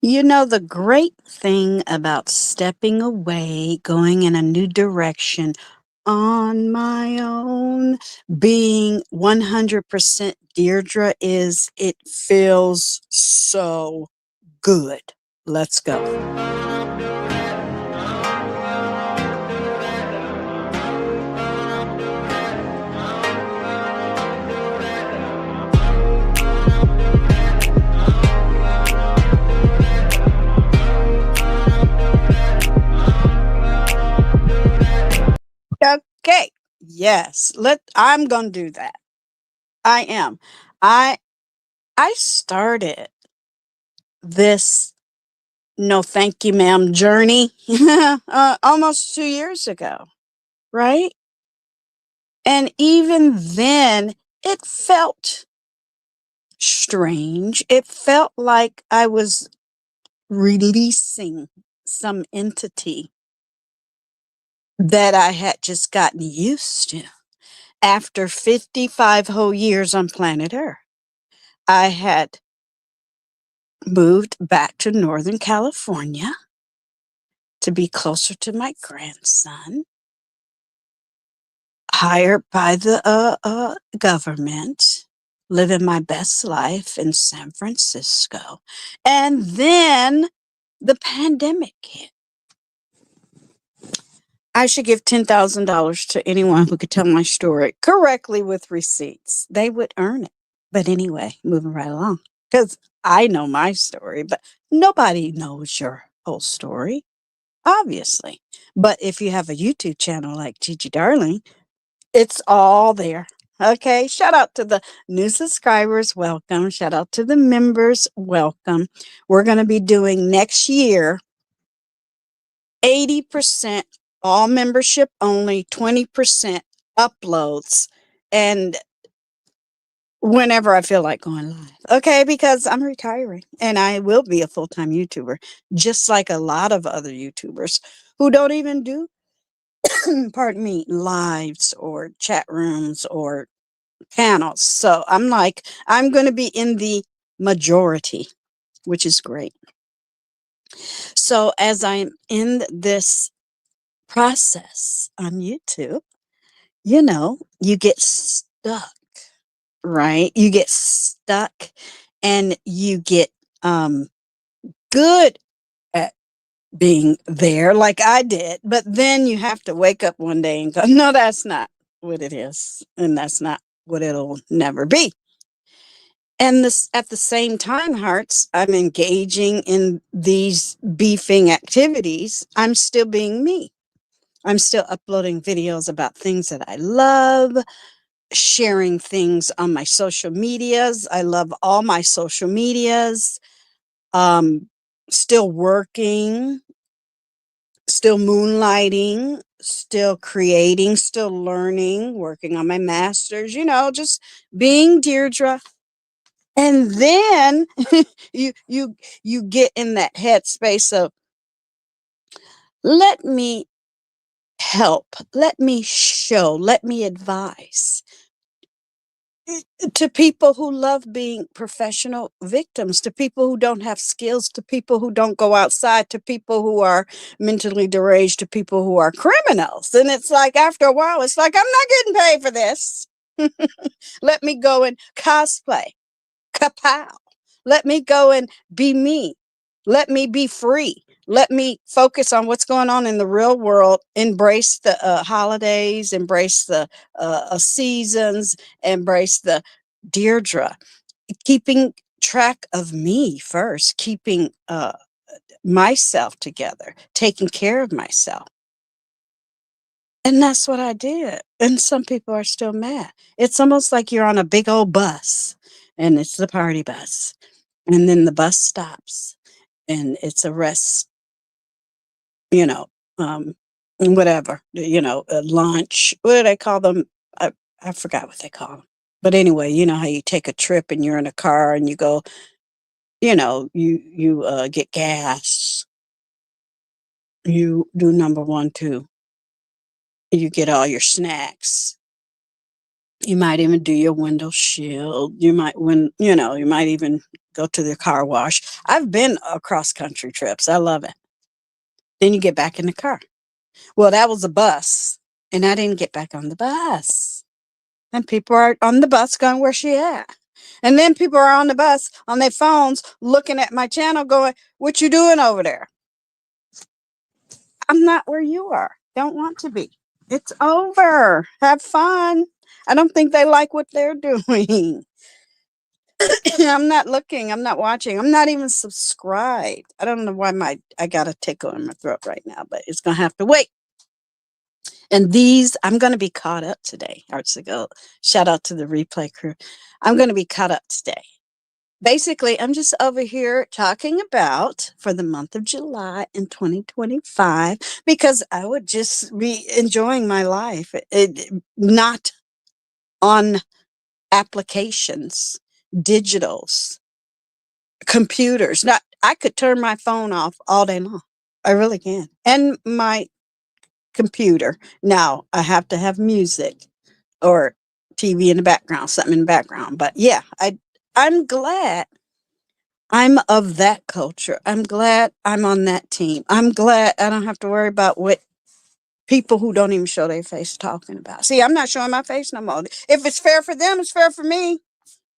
You know, the great thing about stepping away, going in a new direction on my own, being 100% Deirdre is it feels so good. Let's go. Okay. Yes. I'm going to do that. I am. I I started this no thank you ma'am journey almost 2 years ago, right? And even then it felt strange. It felt like I was releasing some entity that I had just gotten used to. After 55 whole years on planet Earth, I had moved back to Northern California to be closer to my grandson, hired by the government, living my best life in San Francisco. And then the pandemic hit. I should give $10,000 to anyone who could tell my story correctly with receipts. They would earn it. But anyway, moving right along. Because I know my story, but nobody knows your whole story, obviously. But if you have a YouTube channel like Gigi Darling, it's all there. Okay. Shout out to the new subscribers. Welcome. Shout out to the members. Welcome. We're going to be doing next year 80% all membership only, 20% uploads, and whenever I feel like going live. Okay, because I'm retiring and I will be a full-time YouTuber, just like a lot of other YouTubers who don't even do, pardon me, lives or chat rooms or panels. So I'm going to be in the majority, which is great. So as I'm in this process on YouTube, you get stuck, right? You get stuck and you get good at being there like I did. But then you have to wake up one day and go, no, that's not what it is. And that's not what it'll never be. And this at the same time, hearts, I'm engaging in these beefing activities. I'm still being me. I'm still uploading videos about things that I love, sharing things on my social medias. I love all my social medias. Um, Still working, still moonlighting, still creating, still learning, working on my masters, just being Deirdre. And then you get in that headspace of let me help, let me show, let me advise to people who love being professional victims, to people who don't have skills, to people who don't go outside, to people who are mentally deranged, to people who are criminals. And it's like after a while, it's like, I'm not getting paid for this. Let me go and cosplay. Kapow. Let me go and be me. Let me be free. Let me focus on what's going on in the real world. Embrace the holidays, embrace the seasons, embrace the Deirdre. Keeping track of me first, keeping myself together, taking care of myself. And that's what I did. And some people are still mad. It's almost like you're on a big old bus and it's the party bus. And then the bus stops and it's a rest, you know, whatever, lunch. What do they call them? I forgot what they call them. But anyway, you know how you take a trip and you're in a car and you go, you get gas. You do number one, two. You get all your snacks. You might even do your window shield. You might, when, you know, you might even go to the car wash. I've been across country trips. I love it. Then you get back in the car. Well, that was a bus, and I didn't get back on the bus. And people are on the bus going, where's she at? And then people are on the bus on their phones looking at my channel going, what you doing over there? I'm not where you are. Don't want to be. It's over. Have fun. I don't think they like what they're doing. I'm not looking. I'm not watching. I'm not even subscribed. I don't know why I got a tickle in my throat right now, but it's going to have to wait. And these, I'm going to be caught up today. HUGz to go. Shout out to the replay crew. I'm going to be caught up today. Basically, I'm just over here talking about for the month of July in 2025 because I would just be enjoying my life, not on applications, digitals, computers. Not, I could turn my phone off all day long. I really can. And my computer. Now, I have to have music or TV in the background, something in the background. But yeah, I'm glad I'm of that culture. I'm glad I'm on that team. I'm glad I don't have to worry about what people who don't even show their face talking about. See, I'm not showing my face no more. If it's fair for them, it's fair for me.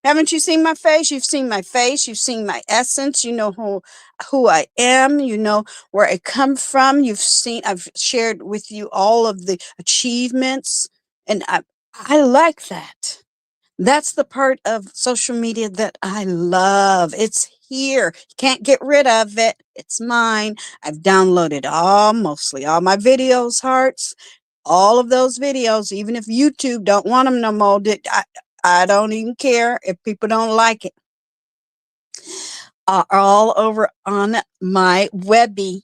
Haven't you seen my face? You've seen my face. You've seen my essence. You know who I am. You know where I come from. I've shared with you all of the achievements. And I like that. That's the part of social media that I love. It's here. You can't get rid of it. It's mine. I've downloaded mostly all my videos, hearts, all of those videos, even if YouTube don't want them no more. I don't even care if people don't like it. Are all over on my Webby.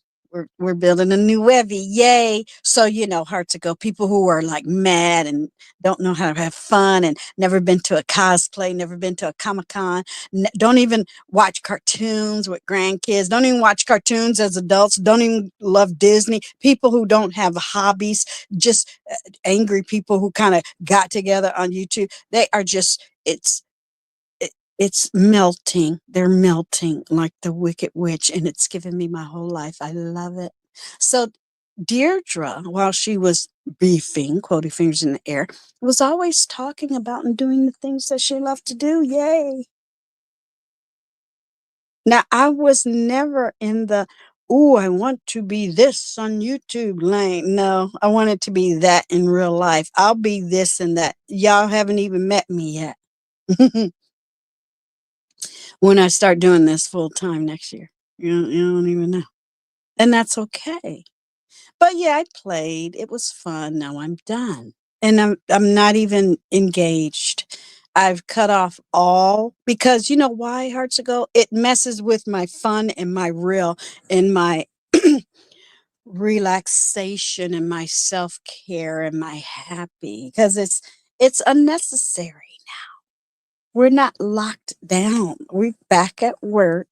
We're building a new Webby. Yay. So, you know, hearts ago, people who are like mad and don't know how to have fun and never been to a cosplay, never been to a Comic-Con, don't even watch cartoons with grandkids, don't even watch cartoons as adults, don't even love Disney, people who don't have hobbies, just angry people who kind of got together on YouTube. They are just, it's melting. They're melting like the Wicked Witch, and it's given me my whole life. I love it. So Deirdre, while she was beefing, quoting fingers in the air, was always talking about and doing the things that she loved to do. Yay. Now, I was never in the, oh, I want to be this on YouTube lane. No, I wanted to be that in real life. I'll be this and that. Y'all haven't even met me yet. When I start doing this full time next year. You don't even know. And that's okay. But yeah, I played. It was fun. Now I'm done. And I'm not even engaged. I've cut off all because you know why, hearts ago? It messes with my fun and my real and my relaxation and my self-care and my happy because it's unnecessary. We're not locked down. We're back at work.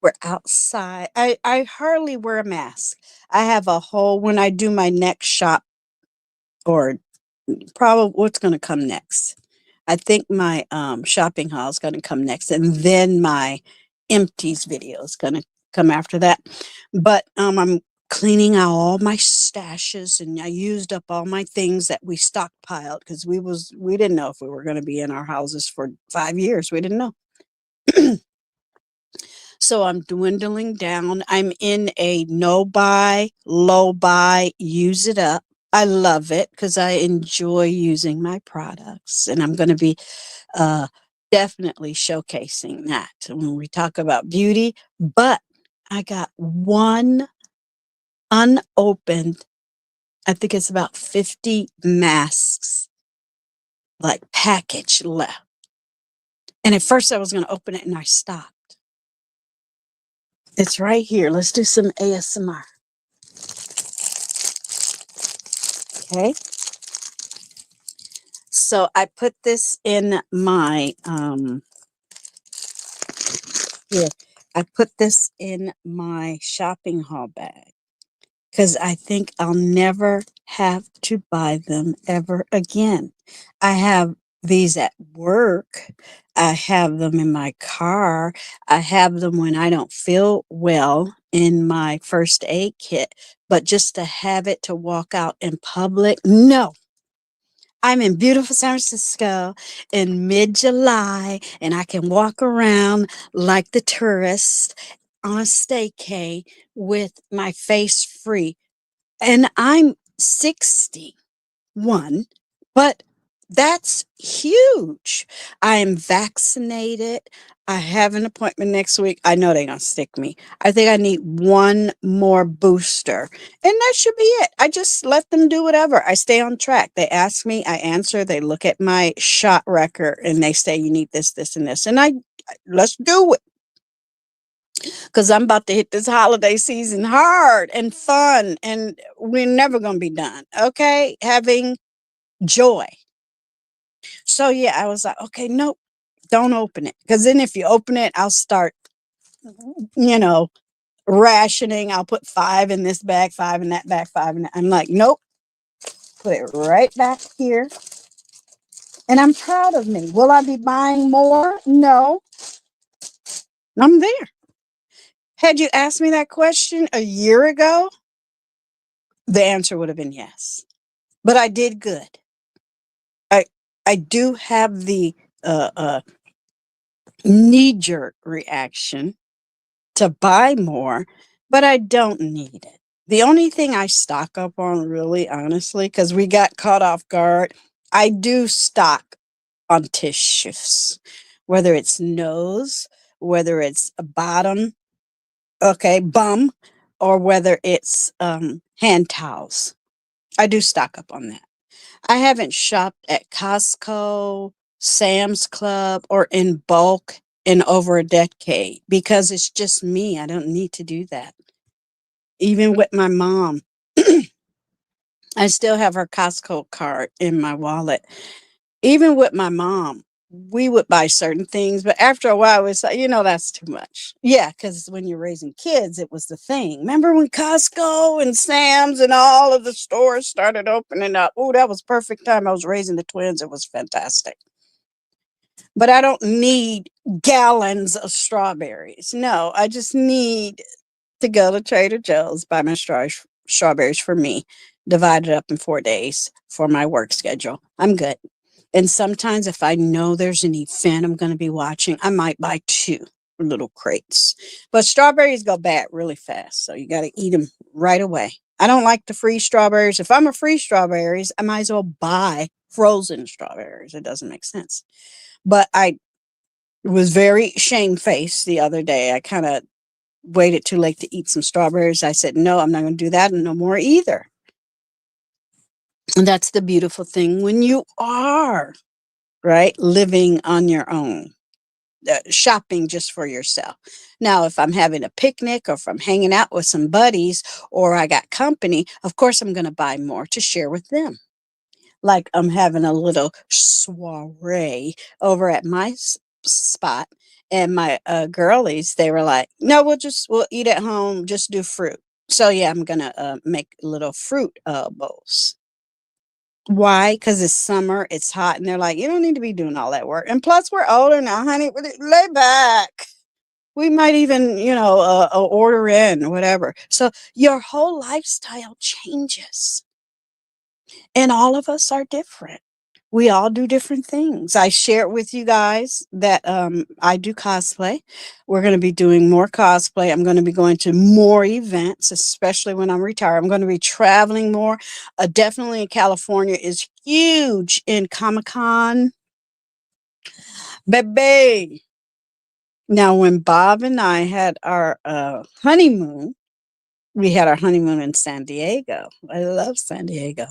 We're outside. I hardly wear a mask. I have a whole, when I do my next shop, or probably what's going to come next. I think my shopping haul is going to come next, and then my empties video is going to come after that. But I'm cleaning out all my stashes, and I used up all my things that we stockpiled because we didn't know if we were going to be in our houses for 5 years. We didn't know. So I'm dwindling down. I'm in a no buy, low buy, use it up. I love it because I enjoy using my products, and I'm going to be uh, definitely showcasing that when we talk about beauty. But I got one unopened, I think it's about 50 masks, like package left. And at first I was going to open it and I stopped. It's right here. Let's do some ASMR. Okay. So I put this in my, here, I put this in my shopping haul bag because I think I'll never have to buy them ever again. I have these at work. I have them in my car. I have them when I don't feel well in my first aid kit. But just to have it to walk out in public, no. I'm in beautiful San Francisco in mid-July, and I can walk around like the tourist on a staycay with my face free. And I'm 61, but that's huge. I am vaccinated. I have an appointment next week. I know they're going to stick me. I think I need one more booster, and that should be it. I just let them do whatever. I stay on track. They ask me, I answer. They look at my shot record and they say, you need this, this, and this. And let's do it, because I'm about to hit this holiday season hard and fun, and we're never going to be done. Okay. Having joy. So yeah, I was like, okay, nope, don't open it. Because then if you open it, I'll start, you know, rationing. I'll put 5 in this bag, 5 in that bag, 5 in that. I'm like, nope, put it right back here. And I'm proud of me. Will I be buying more? No, I'm there. Had you asked me that question a year ago, the answer would have been yes. But I did good. I I do have the knee-jerk reaction to buy more, but I don't need it. The only thing I stock up on, really, honestly, because we got caught off guard, I do stock on tissues, whether it's nose, whether it's a bottom, okay, bum, or whether it's hand towels. I do stock up on that. I haven't shopped at Costco, Sam's Club, or in bulk in over a decade because it's just me. I don't need to do that. Even with my mom, I still have her Costco card in my wallet. Even with my mom, we would buy certain things, but after a while, it's like, that's too much. Yeah, because when you're raising kids, it was the thing. Remember when Costco and Sam's and all of the stores started opening up? Oh, that was perfect time. I was raising the twins. It was fantastic. But I don't need gallons of strawberries. No, I just need to go to Trader Joe's, buy my strawberries for me, divide it up in 4 days for my work schedule. I'm good. And sometimes if I know there's an event I'm going to be watching, I might buy 2 little crates. But strawberries go bad really fast, so you got to eat them right away. I don't like the freeze strawberries. If I'm a freeze strawberries, I might as well buy frozen strawberries. It doesn't make sense. But I was very shamefaced the other day. I kind of waited too late to eat some strawberries. I said, no, I'm not going to do that and no more either. And that's the beautiful thing when you are, right, living on your own, shopping just for yourself. Now, if I'm having a picnic or if I'm hanging out with some buddies or I got company, of course, I'm going to buy more to share with them. Like I'm having a little soiree over at my spot. And my girlies, they were like, no, we'll eat at home, just do fruit. So yeah, I'm gonna make little fruit bowls. Why? Because it's summer, it's hot, and they're like, you don't need to be doing all that work. And plus, we're older now, honey. Lay back. We might even, order in, whatever. So your whole lifestyle changes. And all of us are different. We all do different things. I shared with you guys that I do cosplay. We're going to be doing more cosplay. I'm going to be going to more events, especially when I'm retired. I'm going to be traveling more. Definitely in California is huge in Comic-Con. Baby. Now, when Bob and I had our honeymoon, we had our honeymoon in San Diego. I love San Diego.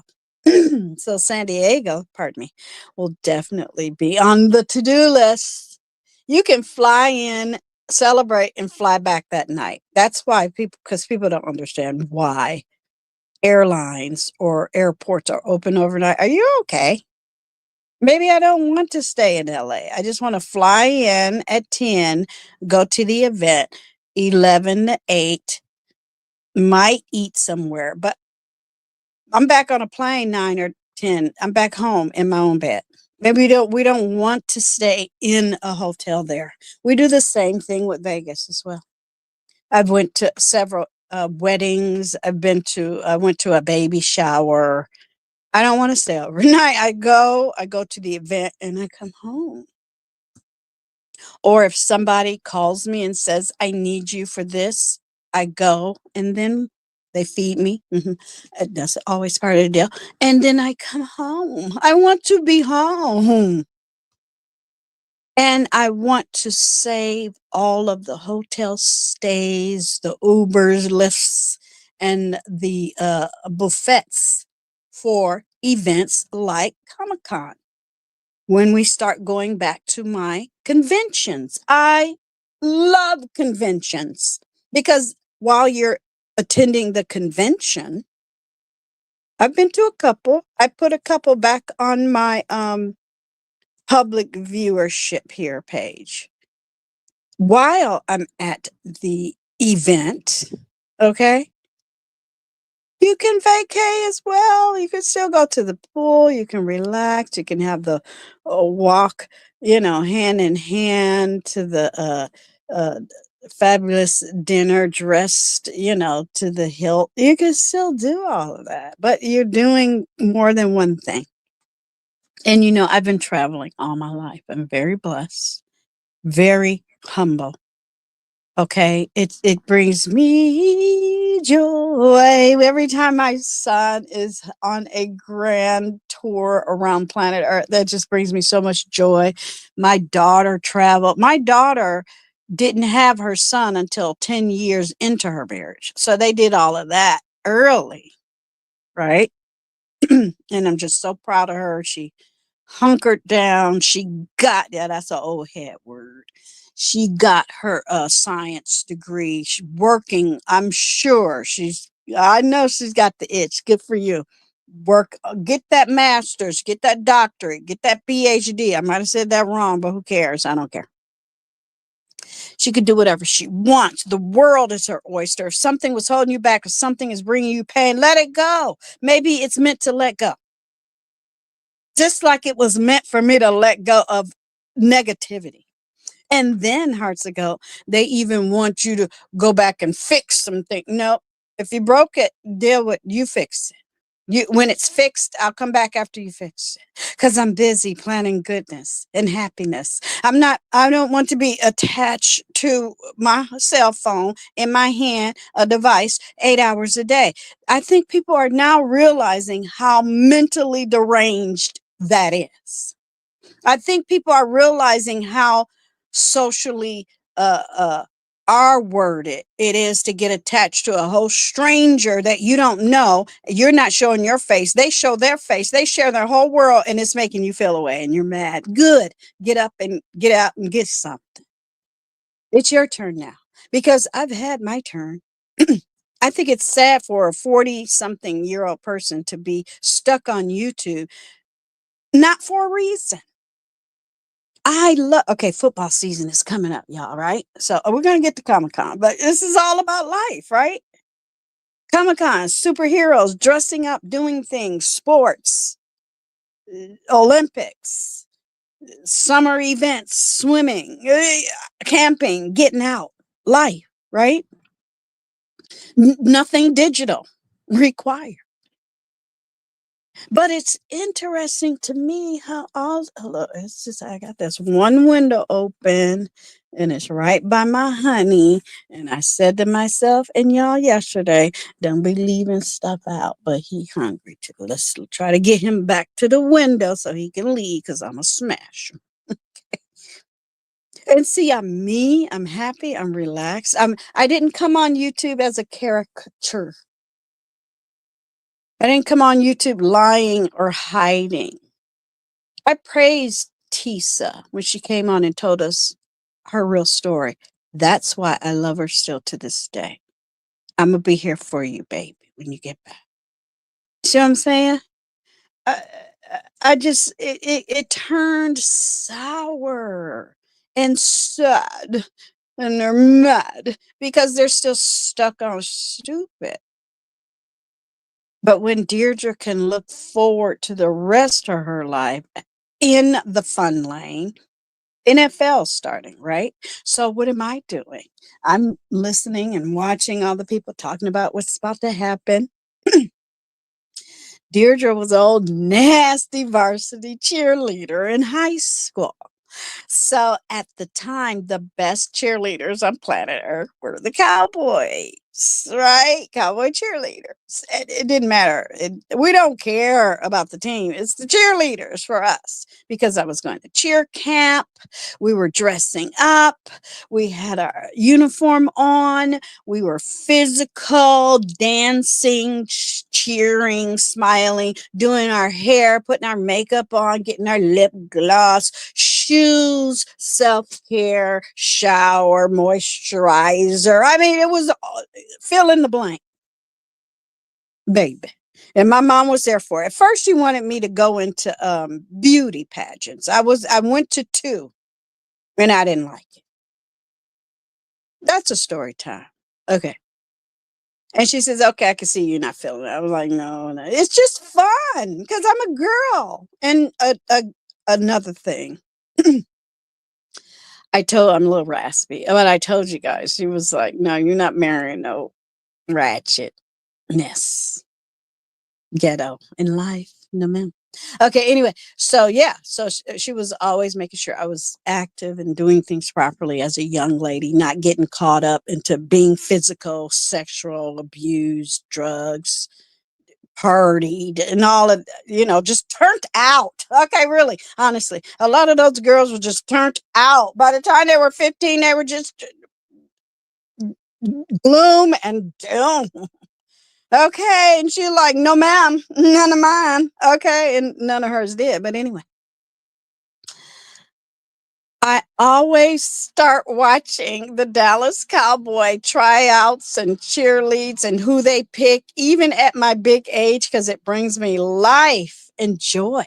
So San Diego, pardon me, will definitely be on the to-do list. You can fly in, celebrate, and fly back that night. That's why because people don't understand why airlines or airports are open overnight. Are you okay? Maybe I don't want to stay in LA. I just want to fly in at 10, go to the event, 11 to 8, might eat somewhere, but I'm back on a plane 9 or 10. I'm back home in my own bed. Maybe we don't want to stay in a hotel there. We do the same thing with Vegas as well. I've went to several weddings. I went to a baby shower. I don't want to stay overnight. I go to the event and I come home. Or if somebody calls me and says, I need you for this, I go and then they feed me. That's always part of the deal. And then I come home. I want to be home. And I want to save all of the hotel stays, the Ubers, Lyfts, and the buffets for events like Comic Con when we start going back to my conventions. I love conventions because while you're attending the convention, I've been to a couple. I put a couple back on my public viewership here page. While I'm at the event, okay, you can vacay as well. You can still go to the pool. You can relax. You can have the walk, hand in hand to the uh, fabulous dinner dressed, to the hilt. You can still do all of that, but you're doing more than one thing. And, I've been traveling all my life. I'm very blessed, very humble. Okay, it brings me joy every time my son is on a grand tour around planet Earth. That just brings me so much joy. My daughter traveled. My daughter didn't have her son until 10 years into her marriage. So they did all of that early, right? And I'm just so proud of her. She hunkered down. She got, yeah, that's an old head word. She got her science degree. She's working. I'm sure I know she's got the itch. Good for you. Work, get that master's, get that doctorate, get that PhD. I might have said that wrong, but who cares? I don't care. She could do whatever she wants. The world is her oyster. If something was holding you back, if something is bringing you pain, let it go. Maybe it's meant to let go. Just like it was meant for me to let go of negativity. And then hearts ago, they even want you to go back and fix something. No, if you broke it, deal with you fix it. When it's fixed, I'll come back after you fix it. Because I'm busy planning goodness and happiness. I don't want to be attached to my cell phone in my hand, a device, 8 hours a day. I think people are now realizing how mentally deranged that is. I think people are realizing how socially uh, uh, R-worded it is to get attached to a whole stranger that you don't know. You're not showing your face. They show their face. They share their whole world, and it's making you feel away, and you're mad. Good. Get up and get out and get something. It's your turn now because I've had my turn. I think it's sad for a 40-something-year-old person to be stuck on YouTube, not for a reason. I love, okay, football season is coming up, y'all, right? So we're going to get to Comic Con, but this is all about life, right? Comic Con, superheroes dressing up, doing things, sports, Olympics, summer events, swimming, camping, getting out, life, right? Nothing digital required. But it's interesting to me how look, it's just, I got this one window open and it's right by my honey. And I said to myself and y'all yesterday, don't be leaving stuff out, but he hungry too. Let's try to get him back to the window so he can leave because I'm a smash him. And see, I'm me, I'm happy, I'm relaxed. I didn't come on YouTube as a caricature. I didn't come on YouTube lying or hiding. I praised Tisa when she came on and told us her real story. That's why I love her still to this day. I'm going to be here for you, baby, when you get back. See what I'm saying? I, I just, it turned sour and sad, and they're mad because they're still stuck on stupid. But when Deirdre can look forward to the rest of her life in the fun lane. NFL starting, right? So what am I doing? I'm listening and watching all the people talking about what's about to happen. Deirdre was an old nasty varsity cheerleader in high school. So at the time, the best cheerleaders on planet Earth were the Cowboys, right? Cowboy cheerleaders. It didn't matter. We don't care about the team. It's the cheerleaders for us because I was going to cheer camp. We were dressing up. We had our uniform on. We were physical, dancing, cheering, smiling, doing our hair, putting our makeup on, getting our lip gloss, shoes, self-care, shower, moisturizer. I mean, it was fill in the blank, baby. And my mom was there for it. At first, she wanted me to go into beauty pageants. I went to 2, and I didn't like it. That's a story time. Okay. And she says, okay, I can see you not feeling it. I was like, no, no. It's just fun because I'm a girl. And another thing, I'm a little raspy, but I told you guys, she was like, no, you're not marrying no ratchetness, ghetto in life. No, ma'am. Okay, anyway, so yeah, so she was always making sure I was active and doing things properly as a young lady, not getting caught up into being physical, sexual, abused, drugs, partied, and all of, just turned out. Okay, really, honestly, a lot of those girls were just turned out. By the time they were 15, they were just gloom and doom. Okay, and she like, no, ma'am, none of mine. Okay, and none of hers did. But anyway, I always start watching the Dallas Cowboy tryouts and cheerleads and who they pick, even at my big age, because it brings me life and joy.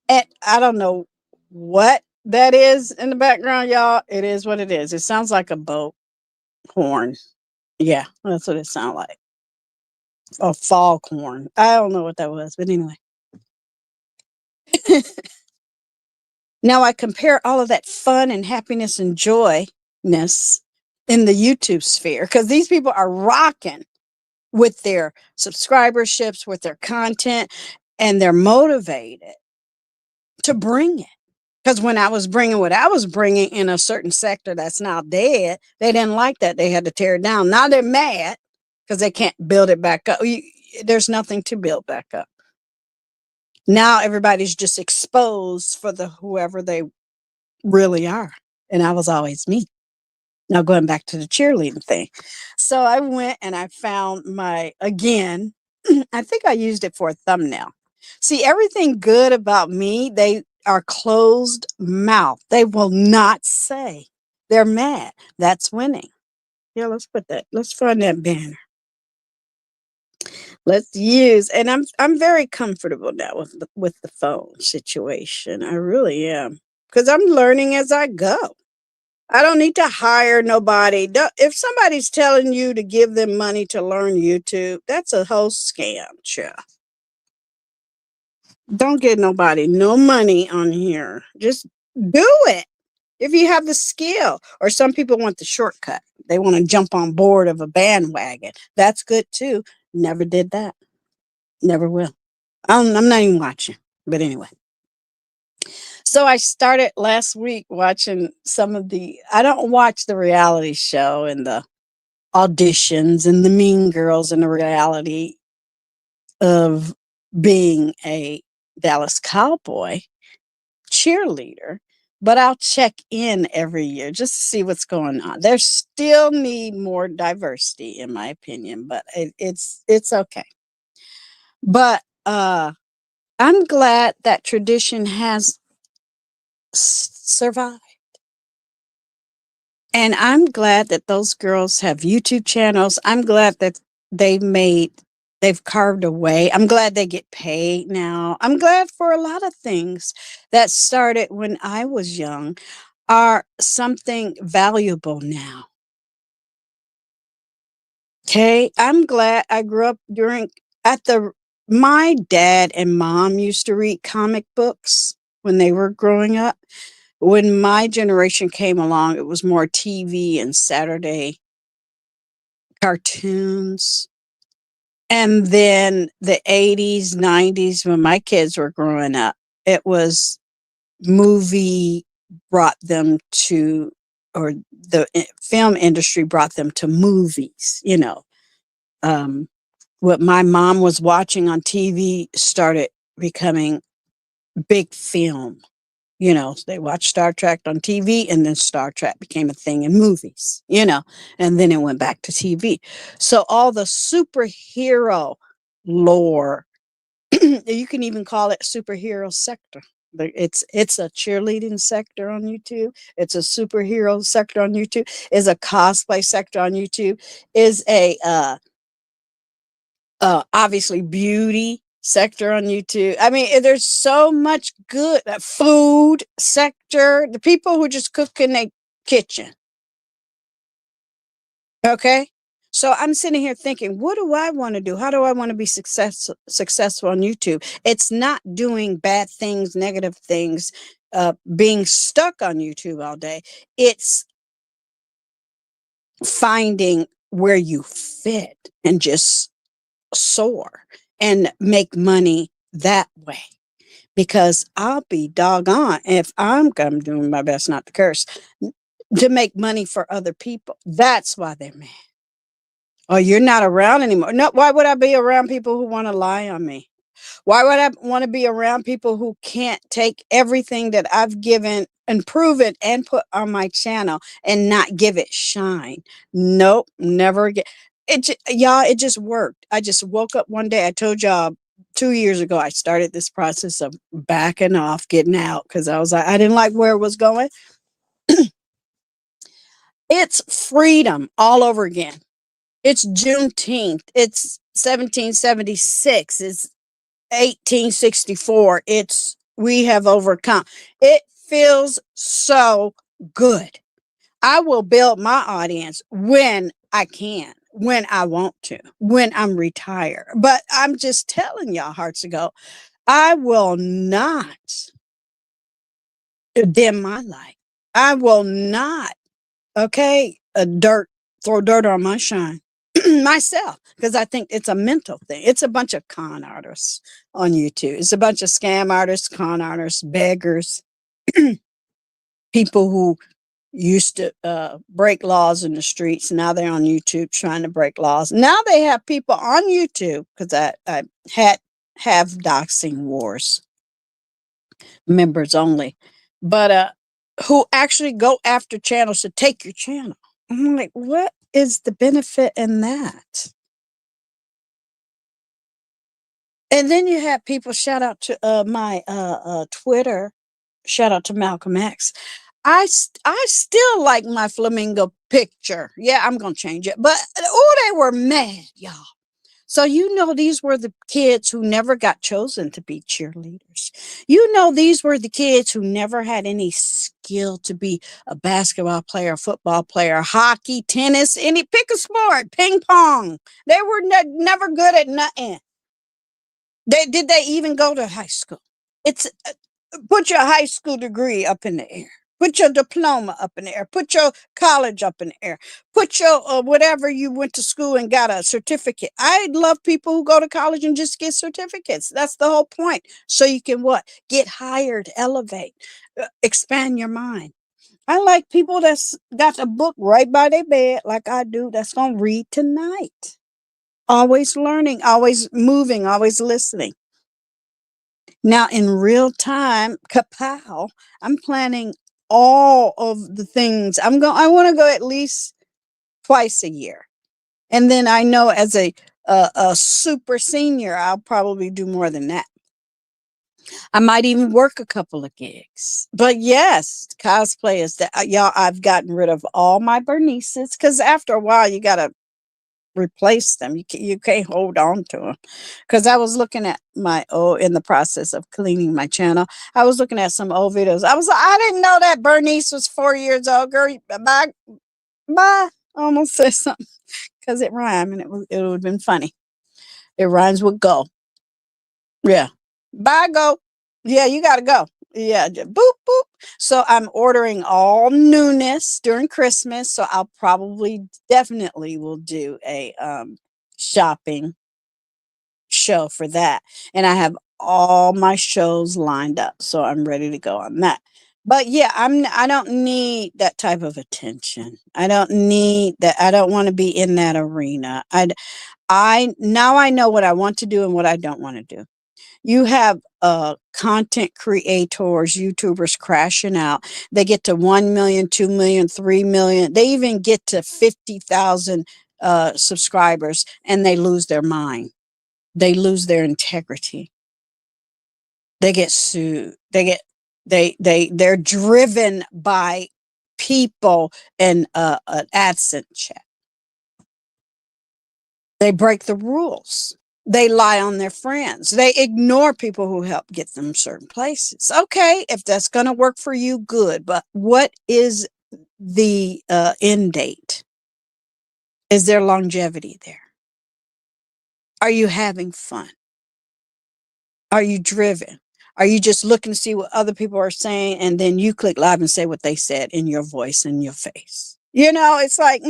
And I don't know what that is in the background, y'all. It is what it is. It sounds like a boat horn. Yeah, that's what it sounds like. Or foghorn. I don't know what that was, but anyway. Now I compare all of that fun and happiness and joyness in the YouTube sphere because these people are rocking with their subscriberships, with their content, and they're motivated to bring it. Because when I was bringing what I was bringing in a certain sector that's now dead, they didn't like that. They had to tear it down. Now they're mad because they can't build it back up. There's nothing to build back up. Now everybody's just exposed for the whoever they really are. And I was always me. Now going back to the cheerleading thing. So I went and I found again, I think I used it for a thumbnail. See, everything good about me, they are closed mouth. They will not say. They're mad. That's winning. Yeah, let's find that banner. Let's use, and I'm very comfortable now with the phone situation. I really am. Because I'm learning as I go. I don't need to hire nobody. If somebody's telling you to give them money to learn YouTube, that's a whole scam, child. Don't get nobody no money on here. Just do it if you have the skill. Or some people want the shortcut. They want to jump on board of a bandwagon. That's good too. Never did that. Never will. I'm not even watching. But anyway. So I started last week watching I don't watch the reality show and the auditions and the mean girls and the reality of being a Dallas Cowboy cheerleader, but I'll check in every year just to see what's going on. There still need more diversity, in my opinion, but it's okay. But I'm glad that tradition has survived. And I'm glad that those girls have YouTube channels. I'm glad that they've carved a way. I'm glad they get paid now. I'm glad for a lot of things that started when I was young are something valuable now. Okay. I'm glad I grew up at the my dad and mom used to read comic books when they were growing up. When my generation came along, it was more TV and Saturday cartoons. And then the 80s, 90s, when my kids were growing up, it was movie brought them to, or the film industry brought them to movies, you know. Um, what my mom was watching on TV started becoming big film. You know, they watched Star Trek on TV, and then Star Trek became a thing in movies, you know, and then it went back to TV. So all the superhero lore, you can even call it superhero sector. It's a cheerleading sector on YouTube. It's a superhero sector on YouTube. Is a cosplay sector on YouTube. Is a obviously beauty sector on YouTube. I mean, there's so much good food sector. The people who just cook in their kitchen. Okay. So I'm sitting here thinking, what do I want to do? How do I want to be successful on YouTube? It's not doing bad things, negative things, being stuck on YouTube all day. It's finding where you fit and just soar and make money that way. Because I'll be doggone if I'm doing my best not to curse, to make money for other people. That's why they're mad. Oh, you're not around anymore. No, why would I be around people who want to lie on me? Why would I want to be around people who can't take everything that I've given and prove it and put on my channel and not give it shine? Nope, never again. Y'all, it just worked. I just woke up one day. I told y'all 2 years ago, I started this process of backing off, getting out, because I was like, I didn't like where it was going. It's freedom all over again. It's Juneteenth. It's 1776. It's 1864. It's we have overcome. It feels so good. I will build my audience when I can, when I want to, when I'm retired. But I'm just telling y'all, hearts ago, I will not dim my light. I will not, okay, throw dirt on my shine myself, because I think it's a mental thing. It's a bunch of con artists on YouTube. It's a bunch of scam artists, con artists, beggars, people who used to break laws in the streets. Now they're on YouTube trying to break laws. Now they have people on YouTube, because I have doxing wars, members only, but who actually go after channels to take your channel. I'm like, what is the benefit in that? And then you have people, shout out to my Twitter, shout out to Malcolm X. I still like my flamingo picture. Yeah, I'm gonna change it. But oh, they were mad, y'all. So you know these were the kids who never got chosen to be cheerleaders. You know these were the kids who never had any skill to be a basketball player, football player, hockey, tennis, any pick a sport, ping pong. They were never good at nothing. Did they even go to high school? It's put your high school degree up in the air. Put your diploma up in the air. Put your college up in the air. Put your whatever you went to school and got a certificate. I love people who go to college and just get certificates. That's the whole point. So you can what? Get hired, elevate, expand your mind. I like people that's got a book right by their bed, like I do, that's going to read tonight. Always learning, always moving, always listening. Now, in real time, kapow, I'm planning all of the things. I want to go at least twice a year. And then I know as a super senior, I'll probably do more than that. I might even work a couple of gigs. But yes, cosplay is that, y'all, I've gotten rid of all my Bernices, because after a while, you got to replace them. You can't hold on to them. Because I was looking at in the process of cleaning my channel, I was looking at some old videos. I was like, I didn't know that Bernice was 4 years old. Girl, bye. I almost said something because it rhymed, and it would have been funny. It rhymes with go. Yeah. Bye, go. Yeah, you got to go. Yeah, boop, boop. So I'm ordering all newness during Christmas. So I'll probably definitely will do a shopping show for that. And I have all my shows lined up. So I'm ready to go on that. But yeah, I don't need that type of attention. I don't need that. I don't want to be in that arena. I now I know what I want to do and what I don't want to do. You have content creators, YouTubers crashing out. They get to 1 million, 2 million, 3 million. They even get to 50,000 subscribers and they lose their mind. They lose their integrity. They get sued. They're driven by people and an AdSense check. They break the rules. They lie on their friends. They ignore people who help get them certain places. Okay, if that's going to work for you, good. But what is the end date? Is there longevity there? Are you having fun? Are you driven? Are you just looking to see what other people are saying and then you click live and say what they said in your voice in your face? You know, it's like,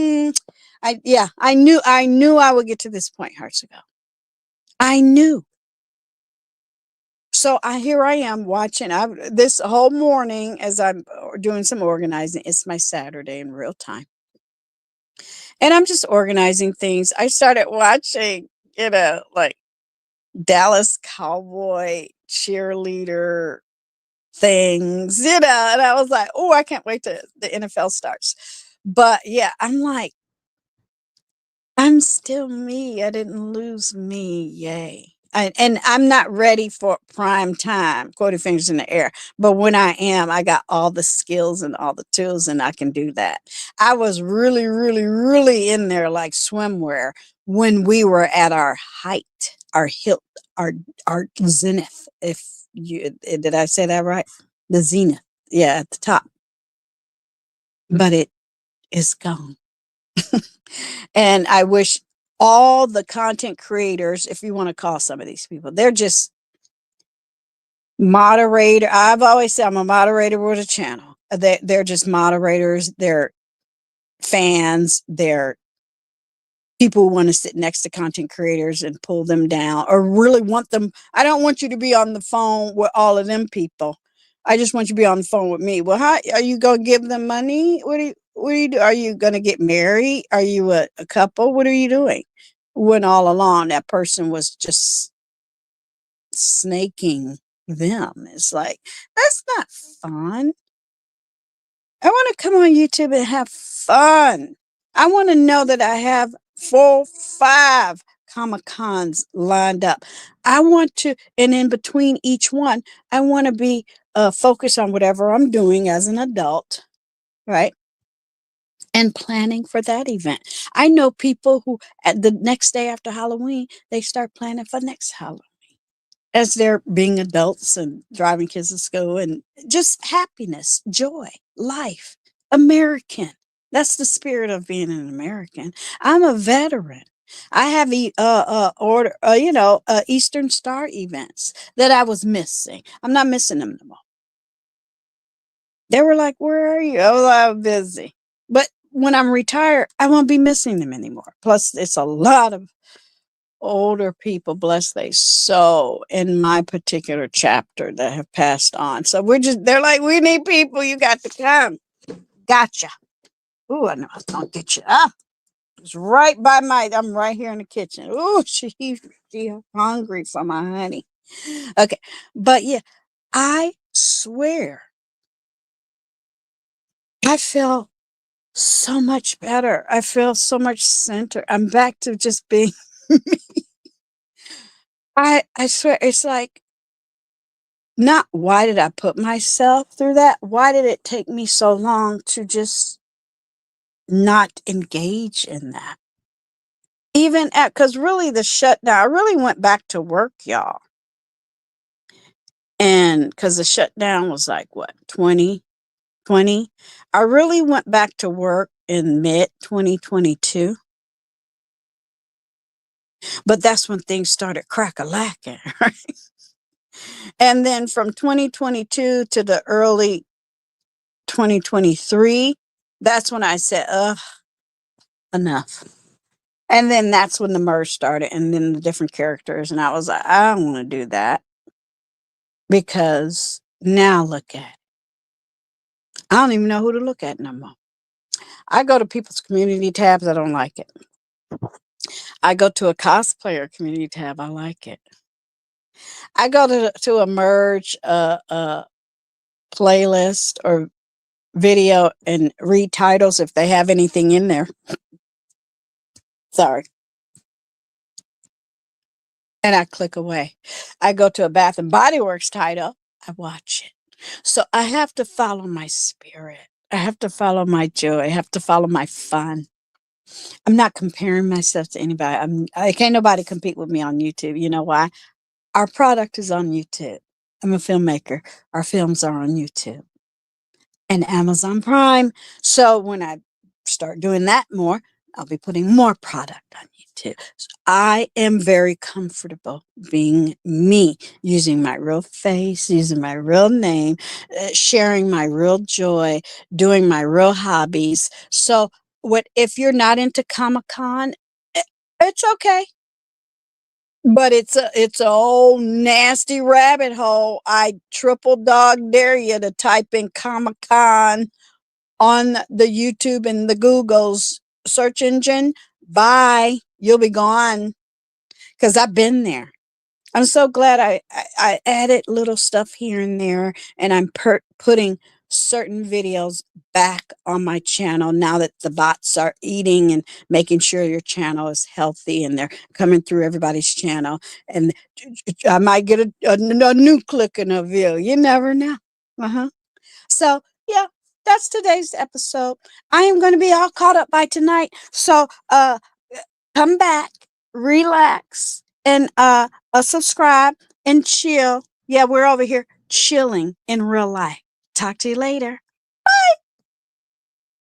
I knew I would get to this point hearts ago. I knew. So here I am watching this whole morning as I'm doing some organizing. It's my Saturday in real time. And I'm just organizing things. I started watching, like Dallas Cowboy cheerleader things, and I was like, oh, I can't wait till the NFL starts. But yeah, I'm like, I'm still me. I didn't lose me. Yay. And I'm not ready for prime time, quoting fingers in the air. But when I am, I got all the skills and all the tools and I can do that. I was really, really, really in there like swimwear when we were at our height, our hilt, our zenith. If did I say that right? The zenith. Yeah, at the top. But it is gone. And I wish all the content creators, if you want to call some of these people, they're just moderator. I've always said I'm a moderator with a channel. They're just moderators. They're fans. They're people who want to sit next to content creators and pull them down or really want them. I don't want you to be on the phone with all of them people. I just want you to be on the phone with me. Well, how are you going to give them money? What do you do? Are you going to get married? Are you a couple? What are you doing? When all along that person was just snaking them. It's like, that's not fun. I want to come on YouTube and have fun. I want to know that I have 5 Comic Cons lined up. I want to, and in between each one, I want to be focused on whatever I'm doing as an adult, right? And planning for that event. I know people who, at the next day after Halloween, they start planning for next Halloween as they're being adults and driving kids to school and just happiness, joy, life, American. That's the spirit of being an American. I'm a veteran. I have Eastern Star events that I was missing. I'm not missing them no more. They were like, "Where are you?" Oh, I'm busy. But when I'm retired, I won't be missing them anymore. Plus, it's a lot of older people, bless they soul, in my particular chapter that have passed on. So they're like, we need people. You got to come. Gotcha. Ooh, I know I was going to get you. It's right by I'm right here in the kitchen. Ooh, she hungry for my honey. Okay. But yeah, I swear I feel so much better. I feel so much centered. I'm back to just being I swear it's like, not why did I put myself through that? Why did it take me so long to just not engage in that? Even at, because really the shutdown, I really went back to work, y'all. And because the shutdown was like, what, 2020? I really went back to work in mid 2022. But that's when things started crack-a-lacking, right? And then from 2022 to the early 2023, that's when I said, ugh, enough. And then that's when the merge started and then the different characters. And I was like, I don't want to do that because now look at it. I don't even know who to look at no more. I go to people's community tabs. I don't like it. I go to a cosplayer community tab. I like it. I go to a merge playlist or video and read titles if they have anything in there. Sorry. And I click away. I go to a Bath and Body Works title. I watch it. So I have to follow my spirit. I have to follow my joy. I have to follow my fun. I'm not comparing myself to anybody. I can't nobody compete with me on YouTube. You know why? Our product is on YouTube. I'm a filmmaker. Our films are on YouTube and Amazon Prime. So when I start doing that more, I'll be putting more product on YouTube. So I am very comfortable being me, using my real face, using my real name, sharing my real joy, doing my real hobbies. So what if you're not into Comic-Con, it's okay. But it's a old nasty rabbit hole. I triple dog dare you to type in Comic-Con on the YouTube and the Google's search engine. Bye. You'll be gone. Because I've been there. I'm so glad I added little stuff here and there, and I'm putting certain videos back on my channel now that the bots are eating and making sure your channel is healthy and they're coming through everybody's channel. And I might get a new click in a view. You never know. So, yeah, that's today's episode. I am going to be all caught up by tonight. So, come back, relax, and subscribe and chill. Yeah, we're over here chilling in real life. Talk to you later.